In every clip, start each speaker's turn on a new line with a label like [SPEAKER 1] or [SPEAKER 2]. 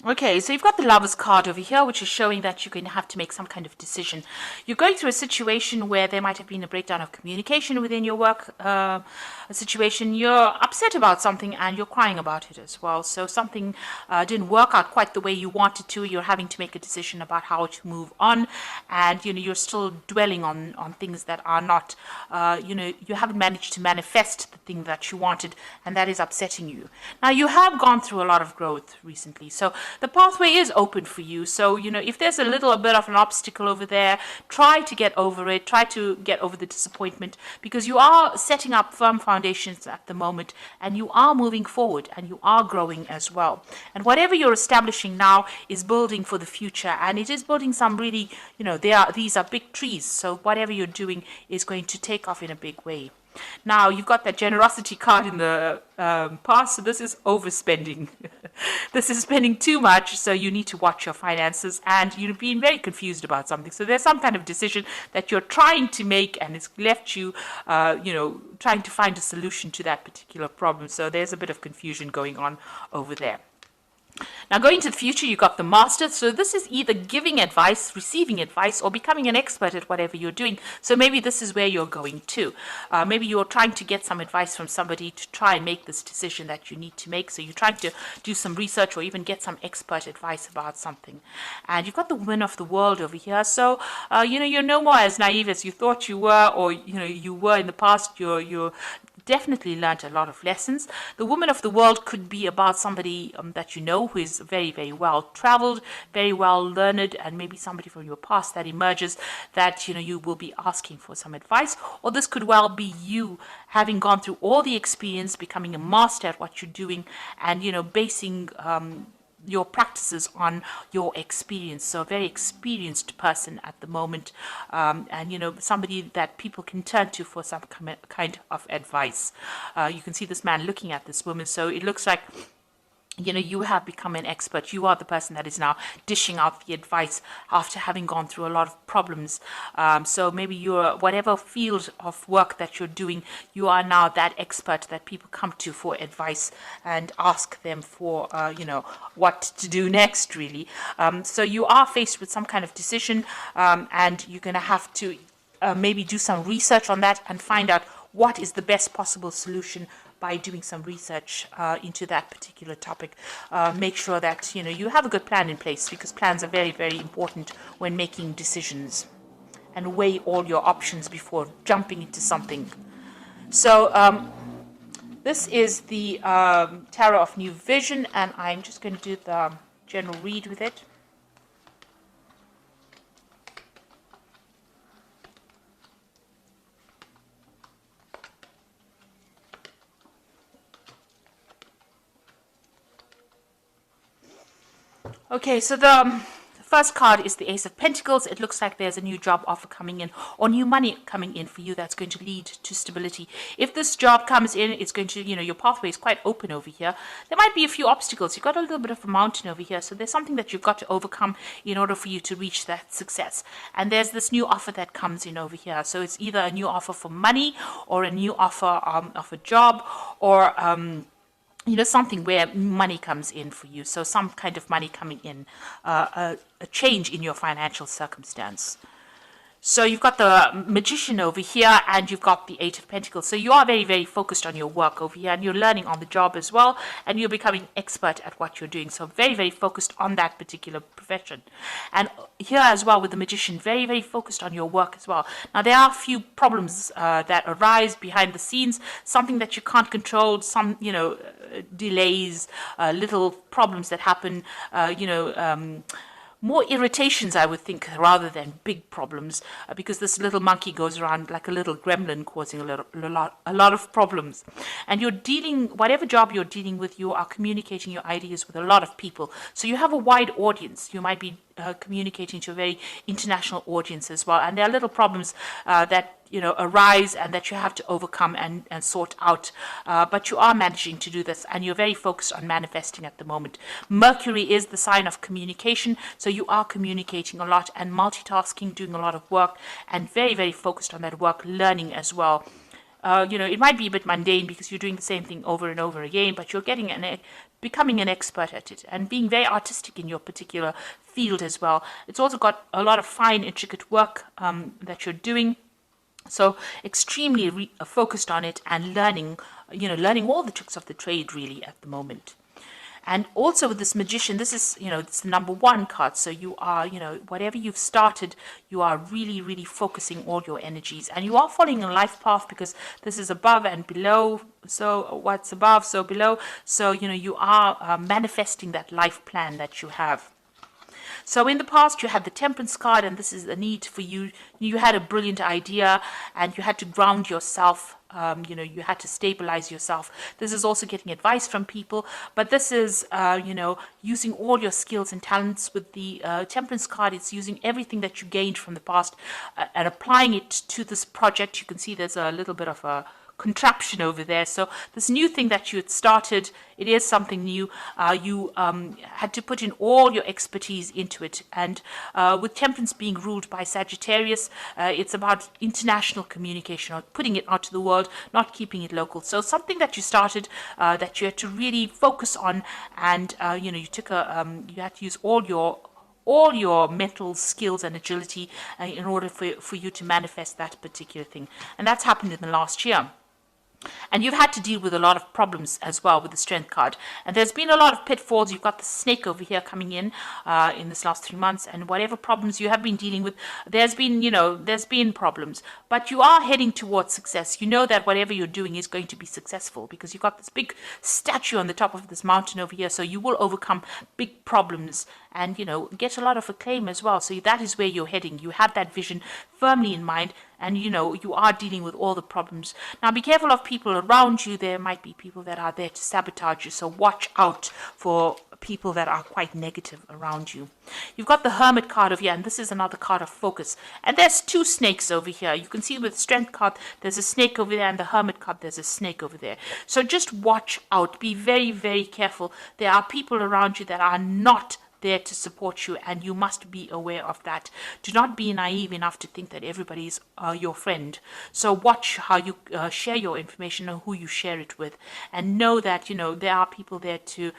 [SPEAKER 1] Okay, so you've got the Lovers card over here, which is showing that you're going to have to make some kind of decision. You're going through a situation where there might have been a breakdown of communication within your work a situation. You're upset about something and you're crying about it as well. So something didn't work out quite the way you wanted to. You're having to make a decision about how to move on, and you're still dwelling on things that are not. You haven't managed to manifest the thing that you wanted, and that is upsetting you. Now you have gone through a lot of growth recently, so the pathway is open for you. So, if there's a little bit of an obstacle over there, try to get over it, try to get over the disappointment, because you are setting up firm foundations at the moment, and you are moving forward, and you are growing as well. And whatever you're establishing now is building for the future, and it is building some really, these are big trees. So whatever you're doing is going to take off in a big way. Now, you've got that generosity card in the past, so this is overspending. This is spending too much, so you need to watch your finances, and you're being very confused about something. So there's some kind of decision that you're trying to make, and it's left you, trying to find a solution to that particular problem. So there's a bit of confusion going on over there. Now, going to the future, you got the master. So this is either giving advice, receiving advice, or becoming an expert at whatever you're doing. So maybe this is where you're going to. Maybe you're trying to get some advice from somebody to try and make this decision that you need to make. So you're trying to do some research or even get some expert advice about something. And you've got the woman of the world over here. So, you're no more as naive as you thought you were, or, you were in the past. You're definitely learned a lot of lessons. The woman of the world could be about somebody that you know who is very, very well traveled, very well learned, and maybe somebody from your past that emerges that you will be asking for some advice. Or this could well be you having gone through all the experience, becoming a master at what you're doing, and basing your practices on your experience. So a very experienced person at the moment, and somebody that people can turn to for some kind of advice. You can see this man looking at this woman, so it looks like you have become an expert. You are the person that is now dishing out the advice after having gone through a lot of problems. So maybe you're, whatever field of work that you're doing, you are now that expert that people come to for advice and ask them for, what to do next, really. So you are faced with some kind of decision, and you're going to have to maybe do some research on that and find out what is the best possible solution by doing some research into that particular topic. Make sure that you have a good plan in place, because plans are very, very important when making decisions, and weigh all your options before jumping into something. So this is the Tarot of New Vision, and I'm just going to do the general read with it. Okay, so the first card is the Ace of Pentacles. It looks like there's a new job offer coming in, or new money coming in for you that's going to lead to stability. If this job comes in, it's going to, your pathway is quite open over here. There might be a few obstacles. You've got a little bit of a mountain over here, so there's something that you've got to overcome in order for you to reach that success. And there's this new offer that comes in over here. So it's either a new offer for money, or a new offer of a job, or something where money comes in for you. So some kind of money coming in, a change in your financial circumstance. So you've got the Magician over here, and you've got the Eight of Pentacles. So you are very, very focused on your work over here, and you're learning on the job as well, and you're becoming expert at what you're doing. So very, very focused on that particular profession. And here as well with the Magician, very, very focused on your work as well. Now, there are a few problems that arise behind the scenes, something that you can't control, some, delays, little problems that happen, more irritations, I would think, rather than big problems, because this little monkey goes around like a little gremlin, causing a lot of problems. And you're dealing, whatever job you're dealing with, you are communicating your ideas with a lot of people. So you have a wide audience. You might be communicating to a very international audience as well. And there are little problems that arise and that you have to overcome and sort out. But you are managing to do this, and you're very focused on manifesting at the moment. Mercury is the sign of communication, so you are communicating a lot and multitasking, doing a lot of work, and very, very focused on that work, learning as well. it might be a bit mundane because you're doing the same thing over and over again, but you're becoming an expert at it and being very artistic in your particular field as well. It's also got a lot of fine, intricate work that you're doing. So extremely focused on it and learning all the tricks of the trade really at the moment. And also with this magician, this is, it's the number 1 card. So you are, whatever you've started, you are really, really focusing all your energies. And you are following a life path because this is above and below. So what's above, so below. So, you are manifesting that life plan that you have. So in the past, you had the Temperance card, and this is a need for you. You had a brilliant idea, and you had to ground yourself. You had to stabilize yourself. This is also getting advice from people, but this is, using all your skills and talents. With the Temperance card, it's using everything that you gained from the past and applying it to this project. You can see there's a little bit of a contraption over there. So this new thing that you had started, it is something new. You had to put in all your expertise into it. And with Temperance being ruled by Sagittarius, it's about international communication, or putting it out to the world, not keeping it local. So something that you started that you had to really focus on, and you had to use all your mental skills and agility in order for you to manifest that particular thing. And that's happened in the last year. And you've had to deal with a lot of problems as well with the Strength card. And there's been a lot of pitfalls. You've got the snake over here coming in this last 3 months. And whatever problems you have been dealing with, there's been problems. But you are heading towards success. You know that whatever you're doing is going to be successful because you've got this big statue on the top of this mountain over here. So you will overcome big problems and, get a lot of acclaim as well. So that is where you're heading. You have that vision firmly in mind. And, you are dealing with all the problems. Now, be careful of people around you. There might be people that are there to sabotage you. So watch out for people that are quite negative around you. You've got the Hermit card over here, and this is another card of focus. And there's 2 snakes over here. You can see with the Strength card, there's a snake over there, and the Hermit card, there's a snake over there. So just watch out. Be very, very careful. There are people around you that are not there to support you, and you must be aware of that. Do not be naive enough to think that everybody is your friend. So watch how you share your information and who you share it with, and know that there are people there to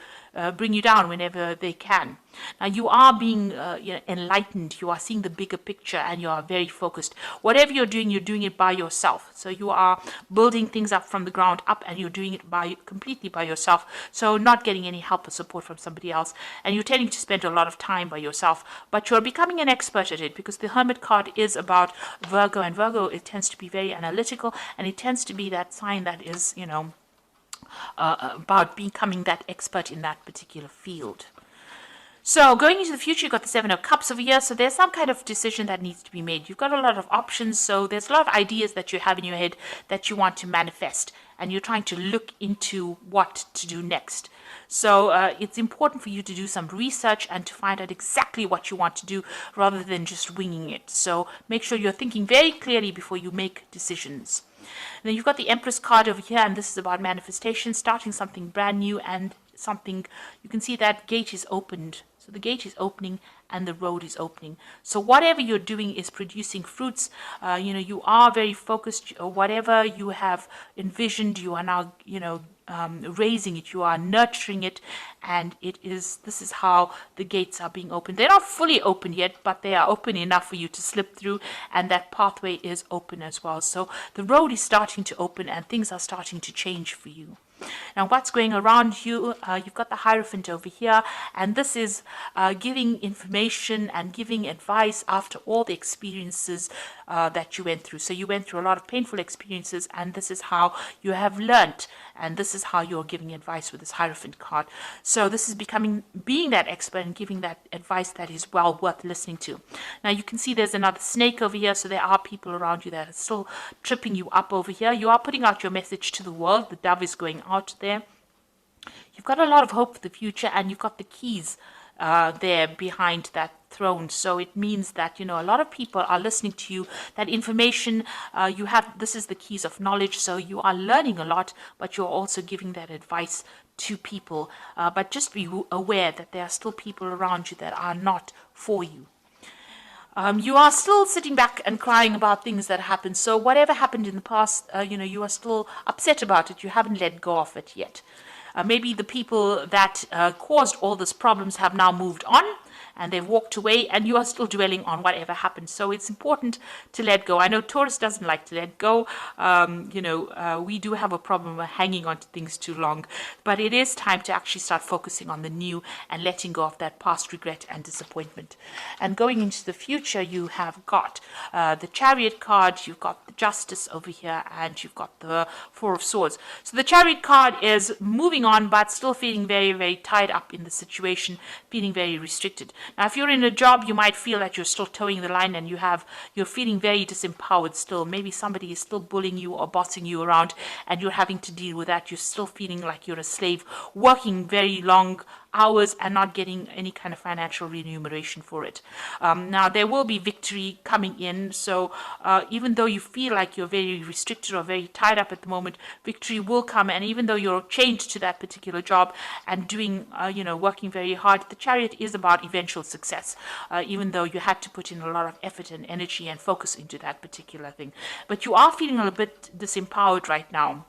[SPEAKER 1] bring you down whenever they can. Now you are being enlightened. You are seeing the bigger picture, and you are very focused. Whatever you're doing it by yourself. So you are building things up from the ground up, and you're doing it completely by yourself. So not getting any help or support from somebody else, and you're tending to spend a lot of time by yourself, but you're becoming an expert at it because the Hermit card is about Virgo, and Virgo, it tends to be very analytical, and it tends to be that sign that is, about becoming that expert in that particular field. So going into the future, you've got the 7 of Cups over here. So there's some kind of decision that needs to be made. You've got a lot of options. So there's a lot of ideas that you have in your head that you want to manifest. And you're trying to look into what to do next. So it's important for you to do some research and to find out exactly what you want to do rather than just winging it. So make sure you're thinking very clearly before you make decisions. And then you've got the Empress card over here, and this is about manifestation, starting something brand new, and something, you can see that gate is opened. So the gate is opening and the road is opening. So whatever you're doing is producing fruits. You are very focused. Whatever you have envisioned, you are now, raising it. You are nurturing it, and this is how the gates are being opened. They're not fully open yet, but they are open enough for you to slip through, and that pathway is open as well. So the road is starting to open, and things are starting to change for you. Now, what's going around you? You've got the Hierophant over here, and this is giving information and giving advice after all the experiences that you went through. So you went through a lot of painful experiences, and this is how you have learnt, and this is how you're giving advice with this Hierophant card. So this is being that expert and giving that advice that is well worth listening to. Now you can see there's another snake over here, so there are people around you that are still tripping you up over here. You are putting out your message to the world. The dove is going out there. You've got a lot of hope for the future, and you've got the keys there behind that throne. So it means that, a lot of people are listening to you. That information you have, this is the keys of knowledge. So you are learning a lot, but you're also giving that advice to people. But just be aware that there are still people around you that are not for you. You are still sitting back and crying about things that happened. So whatever happened in the past, you are still upset about it. You haven't let go of it yet. Maybe the people that caused all these problems have now moved on and they've walked away, and you are still dwelling on whatever happened. So it's important to let go. I know Taurus doesn't like to let go. We do have a problem with hanging on to things too long, but it is time to actually start focusing on the new and letting go of that past regret and disappointment. And going into the future, you have got the Chariot card, you've got the Justice over here, and you've got the Four of Swords. So the Chariot card is moving on, but still feeling very, very tied up in the situation, feeling very restricted. Now, if you're in a job, you might feel that you're still towing the line and you're feeling very disempowered still. Maybe somebody is still bullying you or bossing you around and you're having to deal with that. You're still feeling like you're a slave, working very long hours and not getting any kind of financial remuneration for it. Now, there will be victory coming in. So even though you feel like you're very restricted or very tied up at the moment, victory will come. And even though you're chained to that particular job and doing, working very hard, the Chariot is about eventual success, even though you had to put in a lot of effort and energy and focus into that particular thing. But you are feeling a little bit disempowered right now,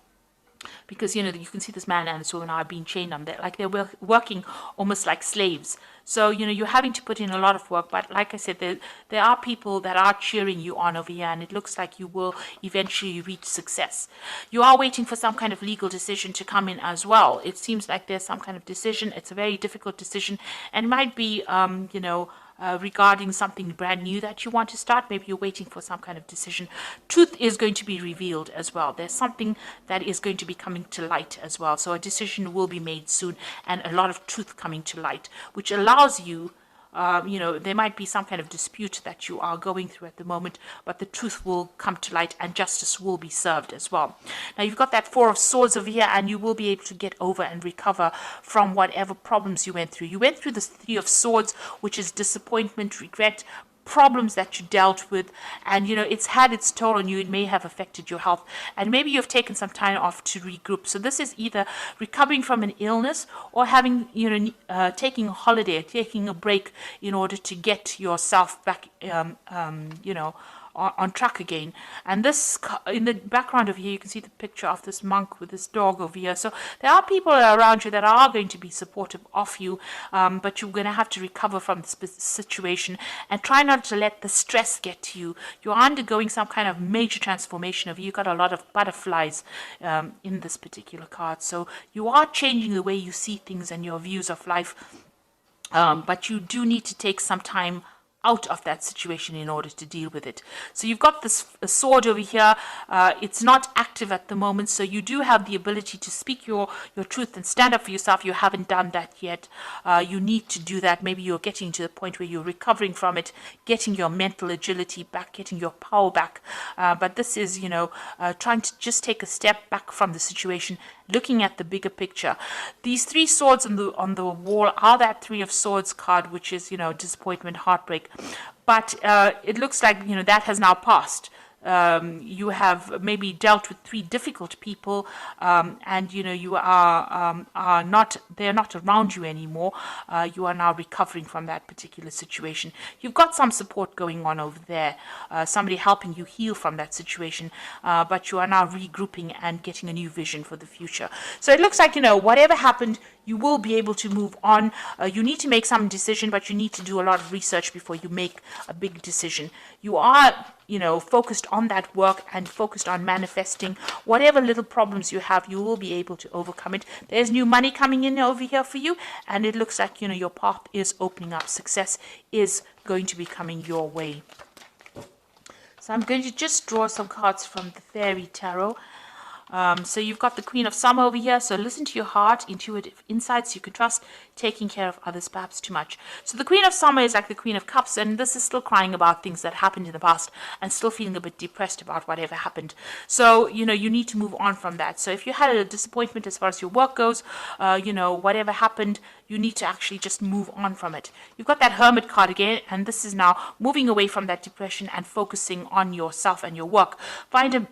[SPEAKER 1] because you can see this man and this woman are being chained on there, like they're working almost like slaves. So you're having to put in a lot of work, but like I said, there are people that are cheering you on over here, and it looks like you will eventually reach success. You are waiting for some kind of legal decision to come in as well. It seems like there's some kind of decision. It's a very difficult decision, and it might be regarding something brand new that you want to start. Maybe you're waiting for some kind of decision. Truth is going to be revealed as well. There's something that is going to be coming to light as well. So a decision will be made soon, and a lot of truth coming to light, which allows you, there might be some kind of dispute that you are going through at the moment, but the truth will come to light and justice will be served as well. Now, you've got that Four of Swords over here, and you will be able to get over and recover from whatever problems you went through. You went through the Three of Swords, which is disappointment, regret, problems that you dealt with, and it's had its toll on you. It may have affected your health, and maybe you've taken some time off to regroup. So this is either recovering from an illness or having taking a holiday, taking a break in order to get yourself back on track again. And this, in the background over here, you can see the picture of this monk with this dog over here. So there are people around you that are going to be supportive of you, but you're going to have to recover from this situation and try not to let the stress get to you. You're undergoing some kind of major transformation of you. You've got a lot of butterflies in this particular card. So you are changing the way you see things and your views of life, but you do need to take some time out of that situation in order to deal with it. So you've got this sword over here. It's not active at the moment, so you do have the ability to speak your truth and stand up for yourself. You haven't done that yet. You need to do that. Maybe you're getting to the point where you're recovering from it, getting your mental agility back, getting your power back. But this is, trying to just take a step back from the situation, looking at the bigger picture. These three swords on the wall are that Three of Swords card, which is, disappointment, heartbreak. But it looks like, that has now passed. You have maybe dealt with three difficult people, and you are not, they're not around you anymore. You are now recovering from that particular situation. You've got some support going on over there, somebody helping you heal from that situation, but you are now regrouping and getting a new vision for the future. So it looks like, whatever happened, you will be able to move on. You need to make some decision, but you need to do a lot of research before you make a big decision. You are, focused on that work and focused on manifesting whatever little problems you have. You will be able to overcome it. There's new money coming in over here for you, and it looks like, your path is opening up. Success is going to be coming your way. So I'm going to just draw some cards from the Fairy Tarot. So you've got the Queen of Summer over here. So listen to your heart, intuitive insights you can trust, taking care of others perhaps too much. So the Queen of Summer is like the Queen of Cups, and this is still crying about things that happened in the past and still feeling a bit depressed about whatever happened. So, you need to move on from that. So if you had a disappointment as far as your work goes, whatever happened, you need to actually just move on from it. You've got that Hermit card again, and this is now moving away from that depression and focusing on yourself and your work. Find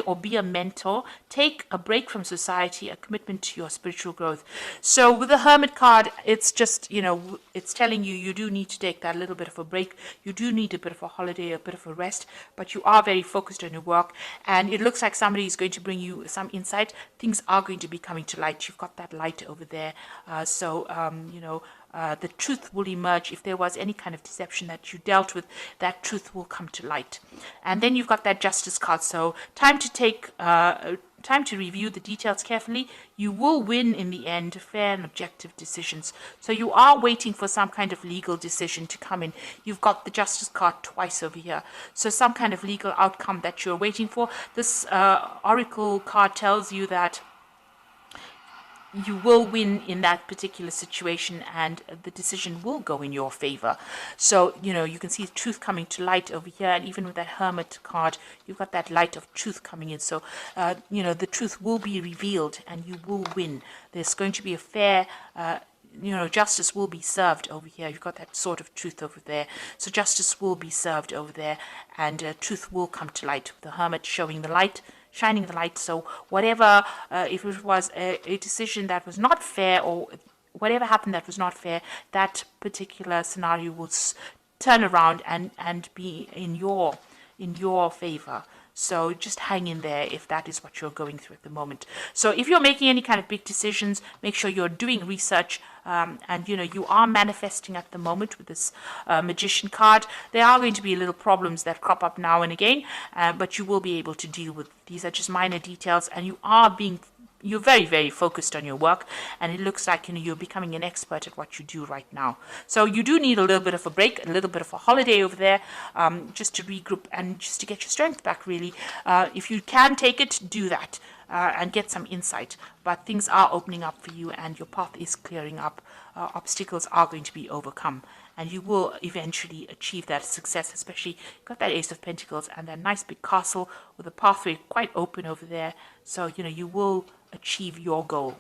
[SPEAKER 1] or be a mentor. Take a break from society, a commitment to your spiritual growth. So with the Hermit card, it's just, it's telling you you do need to take that little bit of a break. You do need a bit of a holiday, a bit of a rest, but you are very focused on your work, and it looks like somebody is going to bring you some insight. Things are going to be coming to light. You've got that light over there. The truth will emerge. If there was any kind of deception that you dealt with, that truth will come to light. And then you've got that Justice card. So time to review the details carefully. You will win in the end, fair and objective decisions. So you are waiting for some kind of legal decision to come in. You've got the Justice card twice over here. So some kind of legal outcome that you're waiting for. This Oracle card tells you that you will win in that particular situation, and the decision will go in your favor. So, you can see truth coming to light over here, and even with that Hermit card, you've got that light of truth coming in. So, the truth will be revealed and you will win. There's going to be a fair, justice will be served over here. You've got that sort of truth over there. So justice will be served over there, and truth will come to light. The Hermit showing the light, shining the light. So whatever, if it was a decision that was not fair, or whatever happened that was not fair, that particular scenario will turn around and be in your favor. So just hang in there if that is what you're going through at the moment. So if you're making any kind of big decisions, make sure you're doing research, and you are manifesting at the moment with this Magician card. There are going to be little problems that crop up now and again, but you will be able to deal with. These are just minor details, and you're very, very focused on your work, and it looks like you're becoming an expert at what you do right now. So you do need a little bit of a break, a little bit of a holiday over there, just to regroup and just to get your strength back, really. If you can take it, do that, and get some insight. But things are opening up for you, and your path is clearing up. Obstacles are going to be overcome, and you will eventually achieve that success. Especially, you've got that Ace of Pentacles and that nice big castle with a pathway quite open over there. So you will achieve your goal.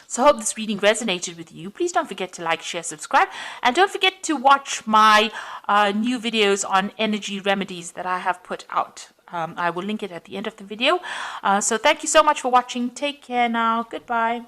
[SPEAKER 1] So I hope this reading resonated with you. Please don't forget to like, share, subscribe, and don't forget to watch my new videos on energy remedies that I have put out. I will link it at the end of the video. So thank you so much for watching. Take care now. Goodbye.